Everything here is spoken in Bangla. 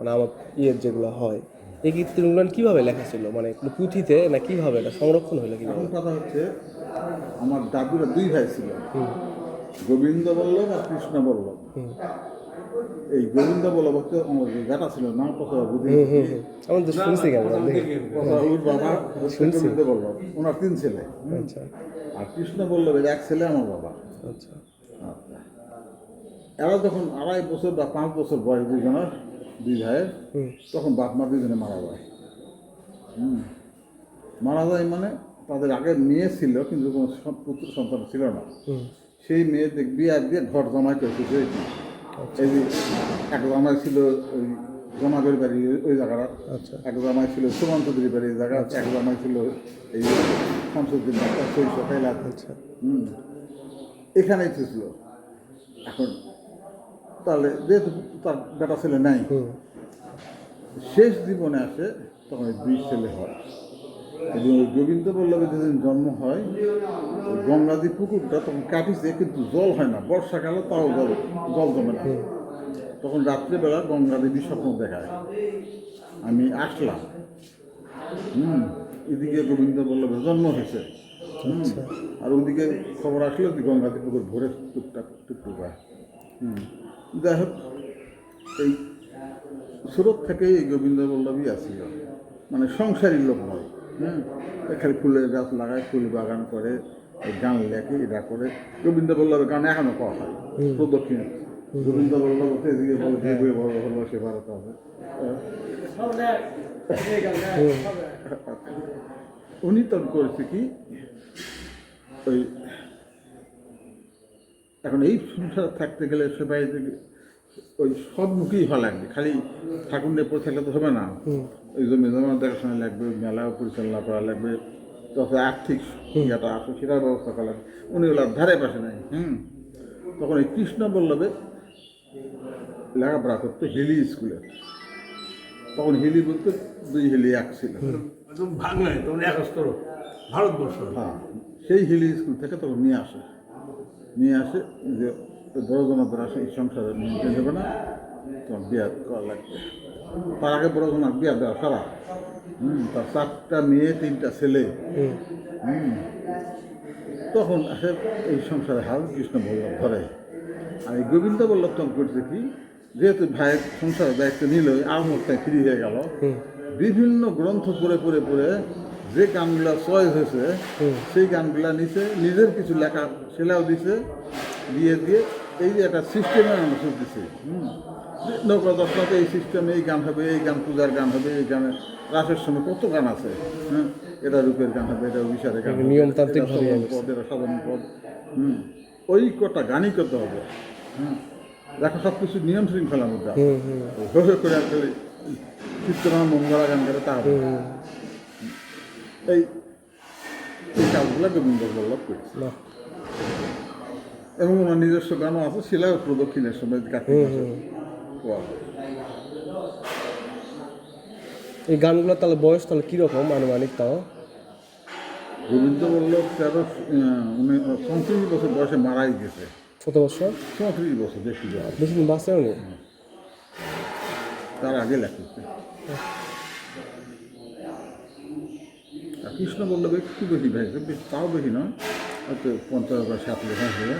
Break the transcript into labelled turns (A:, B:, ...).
A: মানে আমার যেগুলো হয়, এই কীর্তনগুলো কীভাবে লেখা ছিল, মানে পুঁথিতে না কীভাবে এটা সংরক্ষণ হলো কীভাবে?
B: এখন কথা হচ্ছে, আমার দাদুরা দুই ভাই ছিল, গোবিন্দ বল্লভ আর কৃষ্ণ বল্লভ। এই গোবিন্দ বল্লভ হচ্ছে আমার গাটা ছিল না, কথা বুঝি
A: আমাদের শুনছি কেন
B: ওর বাবা হচ্ছে গোবিন্দ বল্লভ, ওনার 3 ছেলে।
A: আচ্ছা
B: আর কৃষ্ণ বল্লভের 1 ছেলে আমার বাবা।
A: আচ্ছা
B: আচ্ছা, এরা যখন 2.5 বছর বা 5 বছর বয়স দুজনের, 2 ভাইয়ের, তখন বাপ মা দুজনে মারা যায়। মারা যায় মানে তাদের আগে মেয়ে ছিল, কিন্তু কোনো পুত্র সন্তান ছিল না। সেই মেয়ে বিয়ে দিয়ে ঘর জমাই করেছে। এই যে এক জামাই ছিল ওই জমাগের বাড়ি ওই জায়গাটা, এক জামাই ছিল সুমন চৌধুরী বাড়ি এই জায়গা, এক জামাই ছিল এই শামসুদ্দিন আচ্ছা। এখানেই ছিল। এখন তাহলে যেহেতু তার বেটা ছেলে নাই, শেষ জীবনে আসে তখন 2 ছেলে হয়। এবং ওই গোবিন্দ বল্লভের যেদিন জন্ম হয়, ওই গঙ্গাদি পুকুরটা তখন কাটিছে, কিন্তু জল হয় না, বর্ষাকালে তাও জল জমে না। তখন রাত্রেবেলা গঙ্গা দেবী স্বপ্ন দেখায়, আমি আসলাম, এদিকে গোবিন্দ বল্লভের জন্ম হয়েছে, আর ওদিকে খবর আসলো যে গঙ্গাদি পুকুর ভরে টুকটুক হয়। যাই হোক, এই সুরত থেকে এই গোবিন্দ বল্লভই আসছিল, মানে সংসারী লোক নয়। খালি ফুলের গাছ লাগায়, ফুল বাগান করে, গান লেখে, এটা করে। গোবিন্দ বল্লভের গান এখনো করা হয় প্রদক্ষিণে। গোবিন্দ বল্লভ এদিকে বলে বলো সে ভারত হবে। উনি তো করেছে কি, ওই এখন এই সংসার থাকতে গেলে সবাই ওই সবমুখী হওয়া লাগবে, খালি ঠাকুর নিয়ে পড়ে থাকলে তো হবে না। ওই জমি জমা দেখাশোনা লাগবে, মেলা পরিচালনা করা লাগবে, তখন আর্থিক ইয়েটা আসে সেটার ব্যবস্থা করা লাগবে। উনি ওগুলো ধারে পাশে নাই। তখন এই কৃষ্ণ বল্লভে লেখাপড়া করতো হিলি স্কুলে। তখন হিলি বলতে 2 হিলি 1 ছিল,
C: বাংলায় তখন 71 ভারতবর্ষ।
B: হ্যাঁ, সেই হিলি স্কুল থেকে তখন নিয়ে আসে যে বড় জনাদের আসে, এই সংসারে মেনটেন হবে না, তোমার বিয়ে করা লাগবে। তার আগে বড় জনার বিয়ে দেওয়া সারা। তার 4টা মেয়ে 3টা ছেলে। তখন আসে এই সংসারে হাল কৃষ্ণ বল্লভ ধরে। আর এই গোবিন্দ বল্লভ তখন করছে কি, যেহেতু ভাইয়ের সংসারের দায়িত্ব নিল, আলমোটটাই ফ্রি হয়ে গেল, বিভিন্ন গ্রন্থ পড়ে যে গানগুলা চয়েস হয়েছে সেই গানগুলা নিচে নিজের কিছু লেখা সেলাও দিছে, দিয়ে এই যে একটা সিস্টেমের অনুসরণ দিছে। নৌকা দশটাতে এই সিস্টেমে এই গান হবে, এই গান পূজার গান হবে, এই গানে রাসের সময় কত গান আছে। এটা রূপের গান হবে, এটা অভিসারের গান,
A: নিয়মতান্ত্রিক
B: পদ, এটা সাধন পদ। ওই কটা গানই করতে হবে। দেখো সব কিছু নিয়ম শৃঙ্খলার মধ্যে করে আসলে চিত্তনা মঙ্গলা গান করে তা হবে। এই কাজগুলো গোবিন্দ বল্লভ করেছে। এবং ওনার নিজস্ব গানও আছে, শিলাও প্রদক্ষিণের সময় কার্তিক মাসে।
A: এই গানগুলো তাহলে বয়স তাহলে কীরকম আনুমানিক? তাও
B: গোবিন্দ বল্লভ 34 বছর বয়সে মারাই গেছে।
A: কত বছর?
B: 34 বছর, বেশি
A: দিন বাঁচেও নি।
B: তার আগে লেখছে। কৃষ্ণ বল্লভ একটু বেশি ভাইছে, তাও বেশি নয়, হয়তো 50 বা 60 লেখা হয়ে।